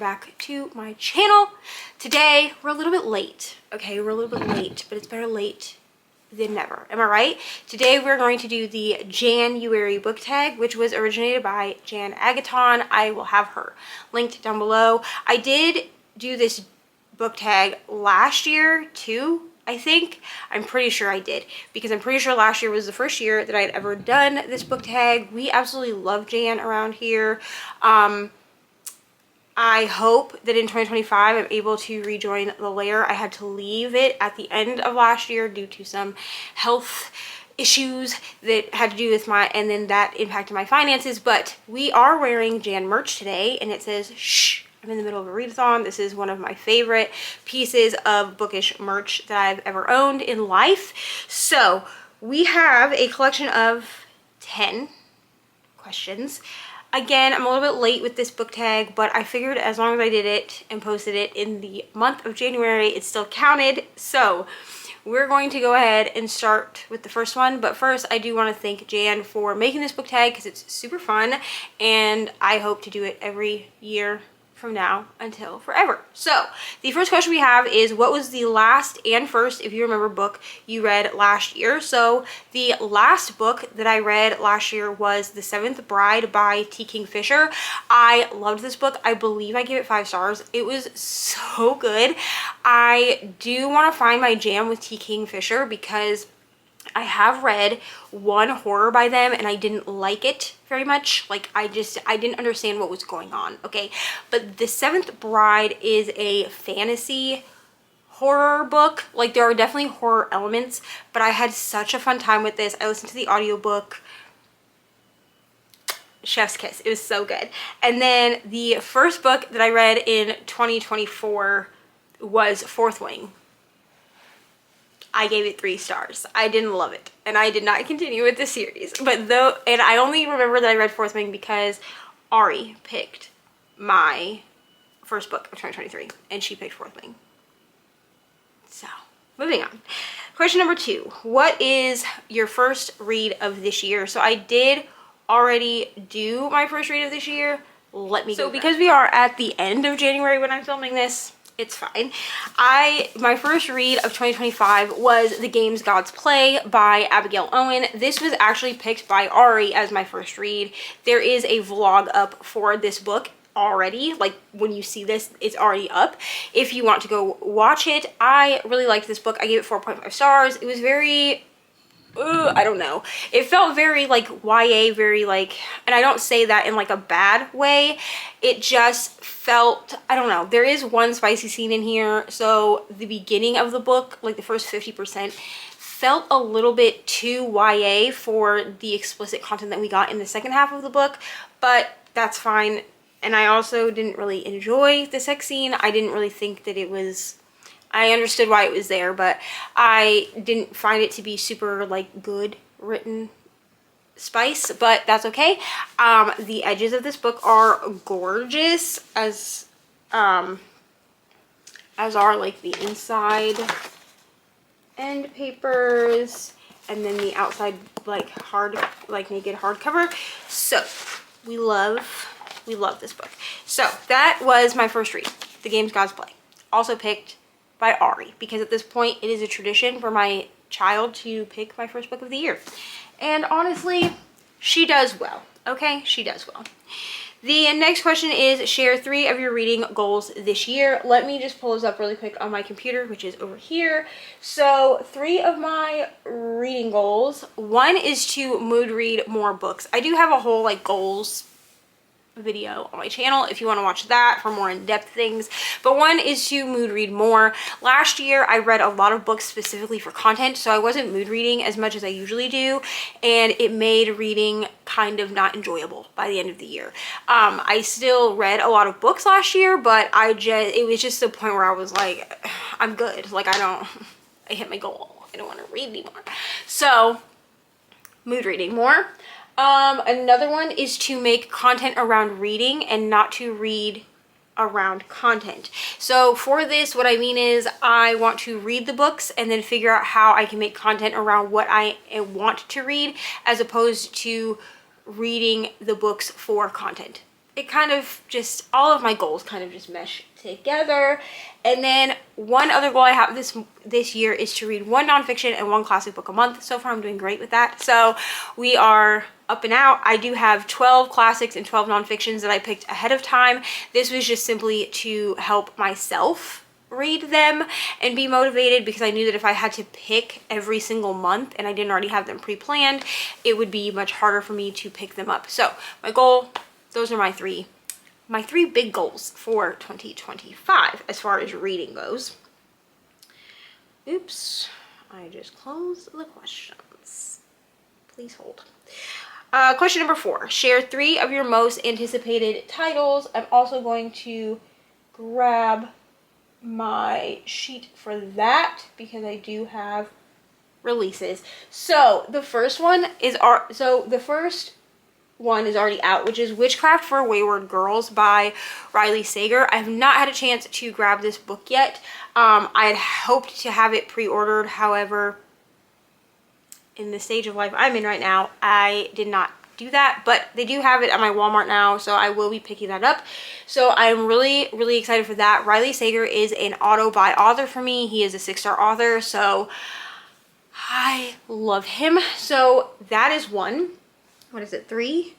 back to my channel. Today we're a little bit late. Okay, we're a little bit late, but it's better late than never. Am I right? Today we're going to do the January book tag, which was originated by JanAgaton. I will have her linked down below. I did do this book tag last year too, I think. I'm pretty sure I did, because I'm pretty sure last year was the first year that I had ever done this book tag. We absolutely love Jan around here. I hope that in 2025 I'm able to rejoin the lair. I had to leave it at the end of last year due to some health issues that had to do with and then that impacted my finances. But we are wearing Jan merch today, and it says, shh, I'm in the middle of a readathon. This is one of my favorite pieces of bookish merch that I've ever owned in life. So we have a collection of 10 questions. Again, I'm a little bit late with this book tag, but I figured as long as I did it and posted it in the month of January, it still counted. So we're going to go ahead and start with the first one. But first, I do want to thank Jan for making this book tag because it's super fun, and I hope to do it every year from now until forever. So the first question we have is, what was the last and first, if you remember, book you read last year? So the last book that I read last year was The Seventh Bride by T. Kingfisher. I loved this book. I believe I gave it 5 stars. It was so good. I do want to find my jam with T. Kingfisher because I have read one horror by them and I didn't like it very much. Like, I didn't understand what was going on, okay? But The Seventh Bride is a fantasy horror book. Like, there are definitely horror elements, but I had such a fun time with this. I listened to the audiobook. Chef's kiss. It was so good. And then the first book that I read in 2024 was Fourth Wing. I gave it 3 stars. I didn't love it, and I did not continue with the series. But and I only remember that I read Fourth Wing because Ari picked my first book of 2023, and she picked Fourth Wing. So, moving on. Question number 2. What is your first read of this year? So I did already do my first read of this year. Let me go. So because we are at the end of January when I'm filming this, it's fine. My first read of 2025 was The Games Gods Play by Abigail Owen. This was actually picked by Ari as my first read. There is a vlog up for this book already. Like, when you see this, it's already up if you want to go watch it. I really liked this book. I gave it 4.5 stars. It was very, I don't know. It felt very like YA, very like, and I don't say that in like a bad way. It just felt, I don't know. There is one spicy scene in here. So the beginning of the book, like the first 50%, felt a little bit too YA for the explicit content that we got in the second half of the book, but that's fine. And I also didn't really enjoy the sex scene. I didn't really think that it was, I understood why it was there, but I didn't find it to be super like good written spice, but that's okay. The edges of this book are gorgeous, as are like the inside end papers, and then the outside like naked hardcover. So we love this book. So that was my first read, The Games Gods Play. Also picked by Ari, because at this point it is a tradition for my child to pick my first book of the year. And honestly, she does well. Okay, she does well. The next question is, share 3 of your reading goals this year. Let me just pull those up really quick on my computer, which is over here. So 3 of my reading goals. 1 is to mood read more books. I do have a whole like goals video on my channel if you want to watch that for more in-depth things, but 1 is to mood read more. Last year I read a lot of books specifically for content, so I wasn't mood reading as much as I usually do, and it made reading kind of not enjoyable by the end of the year. I still read a lot of books last year, but it was just the point where I was like, I'm good. Like, I hit my goal. I don't want to read anymore. So mood reading more. Another one is to make content around reading and not to read around content. So for this, what I mean is I want to read the books and then figure out how I can make content around what I want to read, as opposed to reading the books for content. it kind of just, all of my goals kind of just mesh together. And then one other goal I have this year is to read 1 nonfiction and 1 classic book a month. So far I'm doing great with that. So we are up and out. I do have 12 classics and 12 nonfictions that I picked ahead of time. This was just simply to help myself read them and be motivated, because I knew that if I had to pick every single month and I didn't already have them pre-planned, it would be much harder for me to pick them up. So my goal, those are my three big goals for 2025 as far as reading goes. Oops, I just closed the questions. Please hold. Question number 4, share 3 of your most anticipated titles. I'm also going to grab my sheet for that because I do have releases. So the first one is already out, which is Witchcraft for Wayward Girls by Riley Sager. I have not had a chance to grab this book yet. I had hoped to have it pre-ordered. However, in the stage of life I'm in right now, I did not do that, but they do have it at my Walmart now, so I will be picking that up. So I'm really, really excited for that. Riley Sager is an auto-buy author for me. He is a 6-star author, so I love him. So that is one. What is it, 3?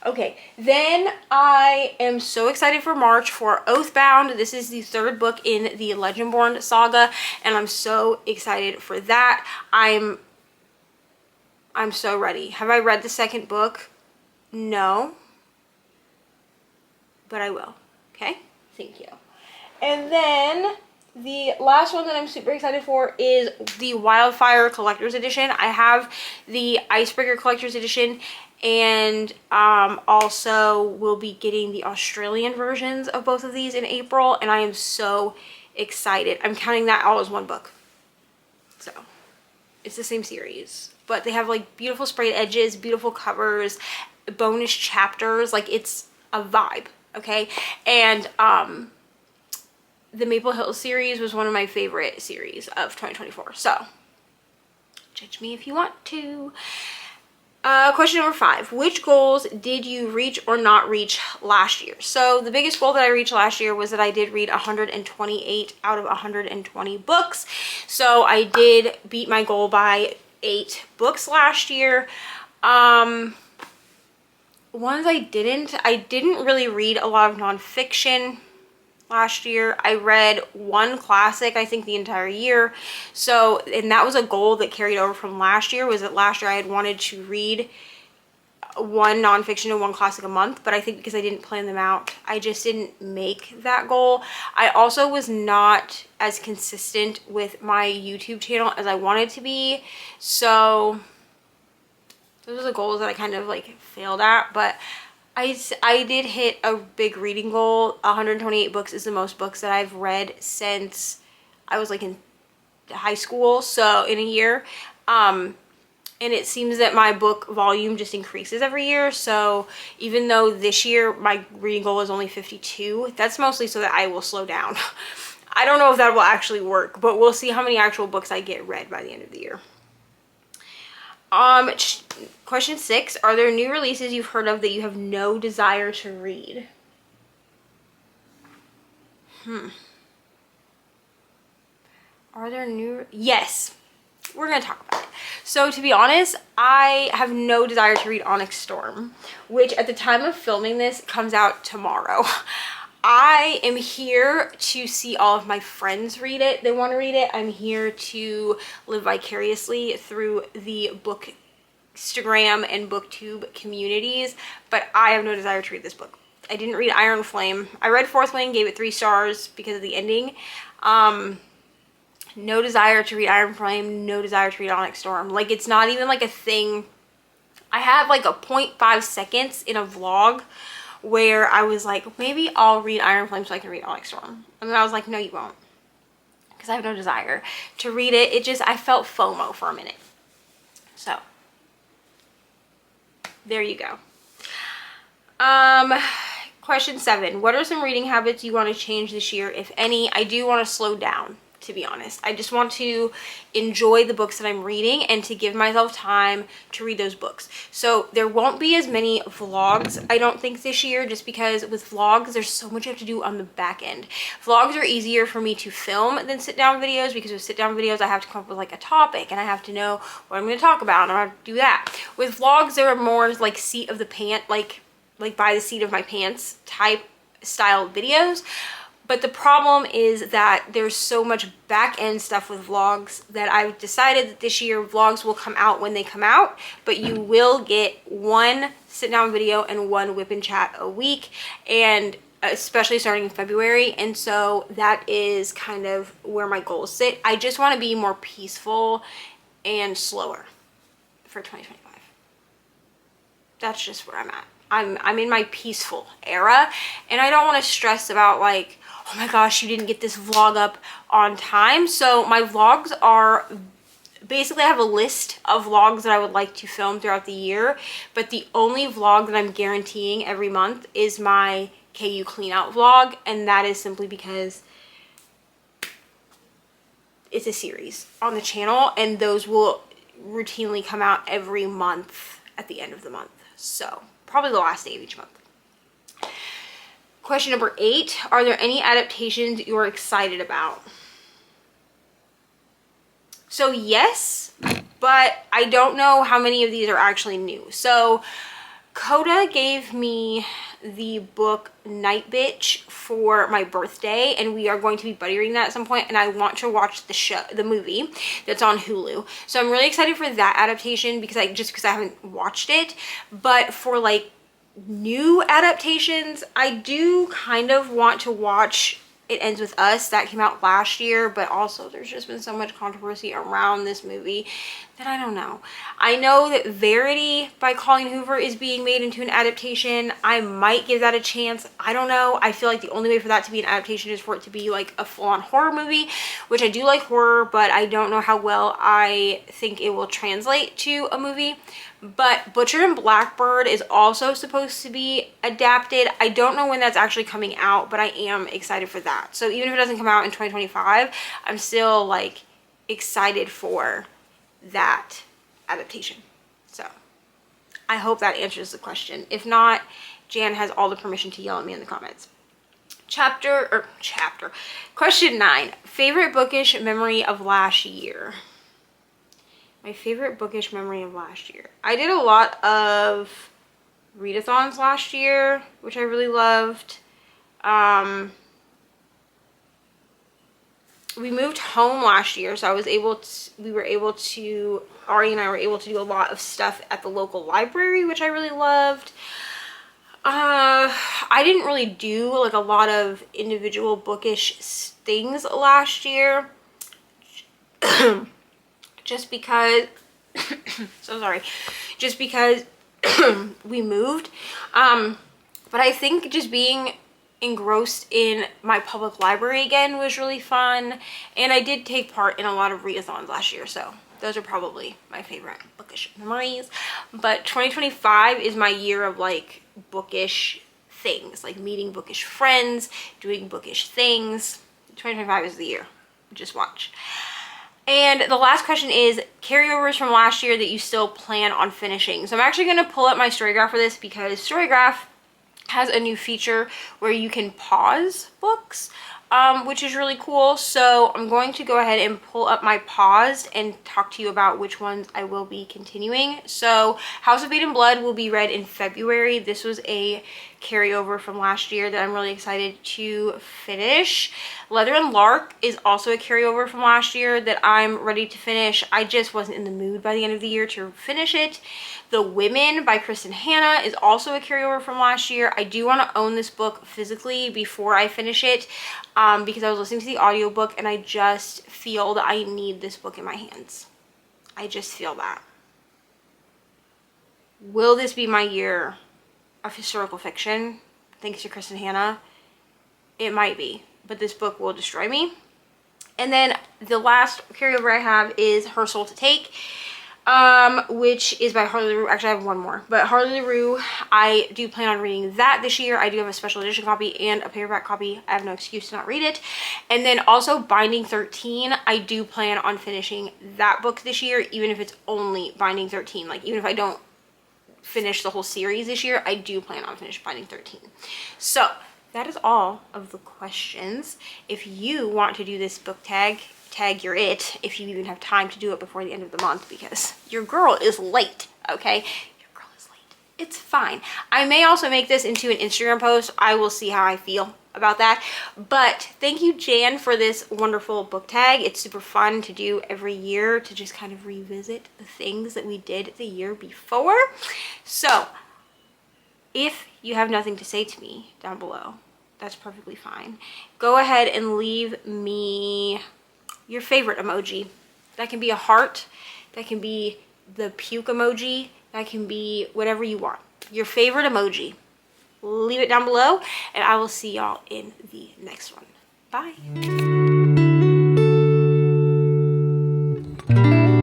Okay, then I am so excited for March for Oathbound. This is the 3rd book in the Legendborn saga, and I'm so excited for that. I'm so ready. Have I read the 2nd book? No, but I will. Okay, thank you. And then the last one that I'm super excited for is the Wildfire Collector's Edition. I have the Icebreaker Collector's Edition, and also will be getting the Australian versions of both of these in April, and I am so excited. I'm counting that all as one book. So it's the same series, but they have like beautiful sprayed edges, beautiful covers, bonus chapters. Like, it's a vibe, okay? And the Maple Hill series was one of my favorite series of 2024, so judge me if you want to. Question number 5, which goals did you reach or not reach last year? So the biggest goal that I reached last year was that I did read 128 out of 120 books. So I did beat my goal by 8 books last year. Ones I didn't really read a lot of nonfiction last year. I read 1 classic, I think, the entire year. So, and that was a goal that carried over from last year, was that last year I had wanted to read 1 nonfiction and 1 classic a month, but I think because I didn't plan them out, I just didn't make that goal. I also was not as consistent with my YouTube channel as I wanted to be. So those are the goals that I kind of like failed at, but I did hit a big reading goal. 128 books is the most books that I've read since I was like in high school, so in a year. And it seems that my book volume just increases every year. So even though this year my reading goal is only 52, that's mostly so that I will slow down. I don't know if that will actually work, but we'll see how many actual books I get read by the end of the year. Question 6, are there new releases you've heard of that you have no desire to read? Are there new? Yes, we're gonna talk about it. So to be honest, I have no desire to read Onyx Storm, which at the time of filming this comes out tomorrow. I am here to see all of my friends read it. They want to read it. I'm here to live vicariously through the Bookstagram and Booktube communities, but I have no desire to read this book. I didn't read Iron Flame. I read Fourth Wing, gave it 3 stars because of the ending. No desire to read Iron Flame, no desire to read Onyx Storm. Like, it's not even like a thing. I have like a 0.5 seconds in a vlog where I was like, maybe I'll read Iron Flame so I can read Onyx Storm. And then I was like, no, you won't. Because I have no desire to read it. I felt FOMO for a minute. So, there you go. Question 7. What are some reading habits you want to change this year, if any? I do want to slow down to be honest. I just want to enjoy the books that I'm reading and to give myself time to read those books. So there won't be as many vlogs, I don't think, this year, just because with vlogs, there's so much you have to do on the back end. Vlogs are easier for me to film than sit down videos, because with sit down videos, I have to come up with like a topic and I have to know what I'm going to talk about and I have to do that. With vlogs, there are more like seat of the pant, like by the seat of my pants type style videos. But the problem is that there's so much back end stuff with vlogs that I've decided that this year vlogs will come out when they come out, but you will get one sit down video and one whip and chat a week, and especially starting in February. And so that is kind of where my goals sit. I just want to be more peaceful and slower for 2025. That's just where I'm at. I'm in my peaceful era, and I don't want to stress about like, oh my gosh, you didn't get this vlog up on time. So my vlogs are basically, I have a list of vlogs that I would like to film throughout the year, but the only vlog that I'm guaranteeing every month is my KU clean out vlog, and that is simply because it's a series on the channel, and those will routinely come out every month at the end of the month. So probably the last day of each month. Question number 8, are there any adaptations you're excited about? So yes, but I don't know how many of these are actually new. So Coda gave me the book Night Bitch for my birthday, and we are going to be buddy reading that at some point, and I want to watch the movie that's on Hulu. So I'm really excited for that adaptation because I haven't watched it. But for like new adaptations, I do kind of want to watch It Ends With Us. That came out last year, but also there's just been so much controversy around this movie that I don't know. I know that Verity by Colleen Hoover is being made into an adaptation. I might give that a chance. I don't know. I feel like the only way for that to be an adaptation is for it to be like a full-on horror movie, which I do like horror, but I don't know how well I think it will translate to a movie. But Butcher and Blackbird is also supposed to be adapted. I don't know when that's actually coming out, but I am excited for that. So even if it doesn't come out in 2025, I'm still like excited for that adaptation. So I hope that answers the question. If not, Jan has all the permission to yell at me in the comments. Question 9, favorite bookish memory of last year. My favorite bookish memory of last year. I did a lot of readathons last year, which I really loved. We moved home last year, so Ari and I were able to do a lot of stuff at the local library, which I really loved. I didn't really do like a lot of individual bookish things last year. Just because, so sorry, just because we moved. But I think just being engrossed in my public library again was really fun. And I did take part in a lot of readathons last year, so those are probably my favorite bookish memories. But 2025 is my year of like bookish things, like meeting bookish friends, doing bookish things. 2025 is the year. Just watch. And the last question is carryovers from last year that you still plan on finishing. So I'm actually going to pull up my Storygraph for this, because Storygraph has a new feature where you can pause books, which is really cool. So I'm going to go ahead and pull up my paused and talk to you about which ones I will be continuing. So House of Bait and Blood will be read in February. This was a carryover from last year that I'm really excited to finish. Leather and Lark is also a carryover from last year that I'm ready to finish. I just wasn't in the mood by the end of the year to finish it. The Women by Kristen Hanna is also a carryover from last year. I do want to own this book physically before I finish it, because I was listening to the audiobook and I just feel that I need this book in my hands. I just feel that. Will this be my year of historical fiction, thanks to Kristen Hanna? It might be, but this book will destroy me. And then the last carryover I have is Her Soul to Take. which is by Harley LaRue. Actually, I have one more, but Harley LaRue, I do plan on reading that this year. I do have a special edition copy and a paperback copy. I have no excuse to not read it. And then also Binding 13, I do plan on finishing that book this year, even if it's only Binding 13. Like, even if I don't finish the whole series this year, I do plan on finishing Binding 13. So that is all of the questions. If you want to do this book tag your it, if you even have time to do it before the end of the month, because your girl is late, okay? Your girl is late. It's fine. I may also make this into an Instagram post. I will see how I feel about that. But thank you, Jan, for this wonderful book tag. It's super fun to do every year, to just kind of revisit the things that we did the year before. So if you have nothing to say to me down below, that's perfectly fine. Go ahead and leave me your favorite emoji. That can be a heart, that can be the puke emoji, that can be whatever you want. Your favorite emoji. Leave it down below, and I will see y'all in the next one. Bye.